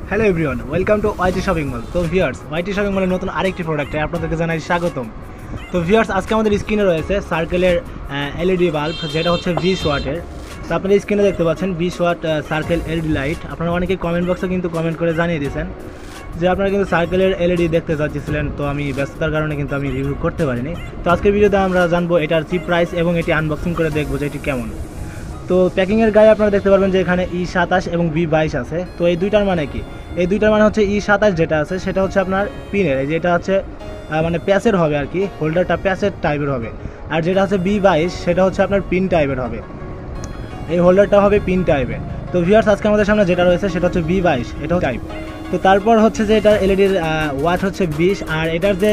Hello everyone, welcome to YT shopping mall. তো viewers, ওয়াইটি shopping মলের নতুন আরেকটি প্রোডাক্টে আপনাদেরকে জানাই স্বাগতম। তো ভিউয়ার্স, আজকে আমাদের স্ক্রিনে রয়েছে সার্কেলের এলইডি বাল্ব, যেটা হচ্ছে 20 ওয়াটের। তো আপনারা স্ক্রিনে দেখতে পাচ্ছেন 20 ওয়াট সার্কেল এলইডি লাইট। আপনারা অনেকে কমেন্ট বক্সে কিন্তু কমেন্ট করে জানিয়ে দিয়েছেন যে আপনারা কিন্তু সার্কেলের এলইডি দেখতে চাচ্ছিলেন, তো আমি ব্যস্ততার কারণে কিন্তু আমি রিভিউ করতে পারিনি। তো আজকের ভিডিওতে আমরা জানবো এটার চিপ প্রাইস এবং এটি আনবক্সিং করে দেখবো যে এটি কেমন। তো প্যাকিংয়ের গায়ে আপনারা দেখতে পারবেন যে এখানে E27 এবং V22 আছে। তো এই দুইটার মানে কি? এই দুইটার মানে হচ্ছে E27 যেটা আছে সেটা হচ্ছে আপনার পিনের, যেটা হচ্ছে মানে প্যাচের হবে আর কি, হোল্ডারটা প্যাচের টাইপের হবে। আর যেটা হচ্ছে V22 সেটা হচ্ছে আপনার পিন টাইপের হবে, এই হোল্ডারটা হবে পিন টাইপের। তো ভিউয়ার্স, আজকে আমাদের সামনে যেটা রয়েছে সেটা হচ্ছে V22, এটাও টাইপ। তো তারপর হচ্ছে যে এটার এলইডির ওয়াট হচ্ছে 20, আর এটার যে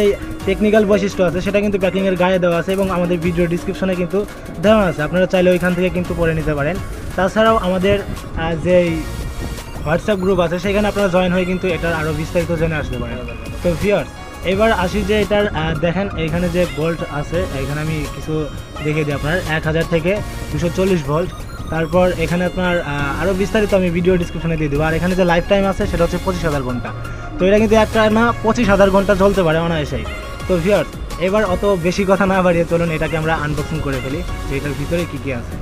টেকনিক্যাল বৈশিষ্ট্য আছে সেটা কিন্তু প্যাকিংয়ের গায়ে দেওয়া আছে এবং আমাদের ভিডিও ডিসক্রিপশনে কিন্তু দেওয়া আছে, আপনারা চাইলে ওইখান থেকে কিন্তু পড়ে নিতে পারেন। তাছাড়াও আমাদের যেই হোয়াটসঅ্যাপ গ্রুপ আছে সেখানে আপনারা জয়েন হয়ে কিন্তু এটার আরও বিস্তারিত জেনে আসতে পারেন। তো ভিউয়ার্স, এবার আসি যে এটার দেখেন এখানে যে ভোল্ট আছে, এখানে আমি কিছু দেখিয়ে দিই আপনার 1000 থেকে 240 ভোল্ট। তারপর এখানে আপনার আরও বিস্তারিত আমি ভিডিও ডিসক্রিপশনে দিয়ে দেবো। আর এখানে যে লাইফ টাইম আছে সেটা হচ্ছে 25,000 ঘন্টা। তো এটা কিন্তু একটা না 25,000 ঘন্টা চলতে পারে অনায়াসেই। তো ভিউয়ার্স, এবার অত বেশি কথা না বাড়িয়ে চলুন এটাকে আমরা আনবক্সিং করে ফেলি যে এটার ভিতরে কী কী আছে।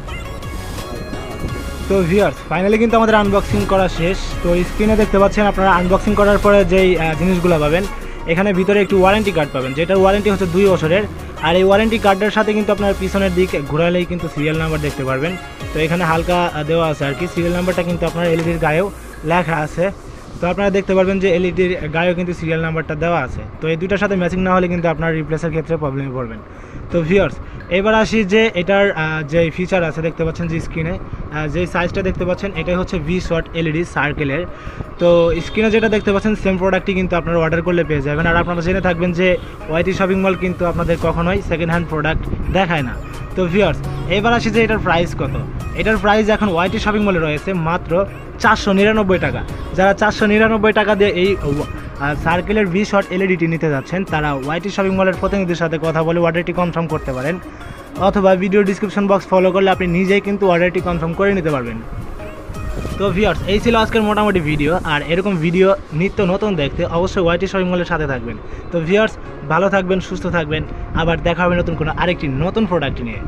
তো ভিউয়ার্স, ফাইনালি কিন্তু আমাদের আনবক্সিং করা শেষ। তো স্ক্রিনে দেখতে পাচ্ছেন আপনারা আনবক্সিং করার পরে যেই জিনিসগুলো পাবেন, এখানে ভিতরে একটি ওয়ারেন্টি কার্ড পাবেন, যেটার ওয়ারেন্টি হচ্ছে 2 বছরের। আর এই ওয়ারেন্টি কার্ডের সাথে কিন্তু আপনার পিছনের দিক ঘোরালেই কিন্তু সিরিয়াল নাম্বার দেখতে পারবেন। তো এখানে হালকা দেওয়া আছে আর কি, সিরিয়াল নাম্বারটা কিন্তু আপনার এলইডির গায়েও লেখা আছে। তো আপনারা দেখতে পারবেন যে এলইডির গায়েও কিন্তু সিরিয়াল নাম্বারটা দেওয়া আছে। তো এই দুইটার সাথে ম্যাচিং না হলে কিন্তু আপনার রিপ্লেসের ক্ষেত্রে প্রবলেমে পড়বেন। তো ভিউয়ার্স, এবার আসি যে এটার যে ফিচার আছে দেখতে পাচ্ছেন যে স্ক্রিনে যে সাইজটা দেখতে পাচ্ছেন এটাই হচ্ছে 20 ওয়াট এলইডি সার্কেলের। তো স্ক্রিনে যেটা দেখতে পাচ্ছেন সেম প্রোডাক্টই কিন্তু আপনারা অর্ডার করলে পেয়ে যাবেন। আর আপনারা জেনে থাকবেন যে ওয়াইটি শপিং মল কিন্তু আপনাদের কখনোই সেকেন্ড হ্যান্ড প্রোডাক্ট দেখায় না। তো ভিউয়ার্স, এবার আসি যে এটার প্রাইস কত। এটার প্রাইস এখন ওয়াইটি শপিং মলে রয়েছে মাত্র 499 টাকা। যারা 499 টাকা দিয়ে এই সার্কেলের 20 ওয়াট এলইডিটি নিতে যাচ্ছেন তারা ওয়াইটি শপিং মলের প্রতিনিধির সাথে কথা বলে অর্ডারটি কনফার্ম করতে পারেন, অথবা ভিডিও ডিসক্রিপশন বক্স ফলো করলে আপনি নিজেই কিন্তু অর্ডারটি কনফার্ম করে নিতে পারবেন। তো ভিউয়ার্স, এই ছিল আজকের মোটামুটি ভিডিও। আর এরকম ভিডিও নিত্য নতুন দেখতে অবশ্যই ওয়াইটি শপিং মলের সাথে থাকবেন। তো ভিউয়ার্স, ভালো থাকবেন, সুস্থ থাকবেন, আবার দেখা হবে নতুন কোনো আরেকটি নতুন প্রোডাক্ট নিয়ে।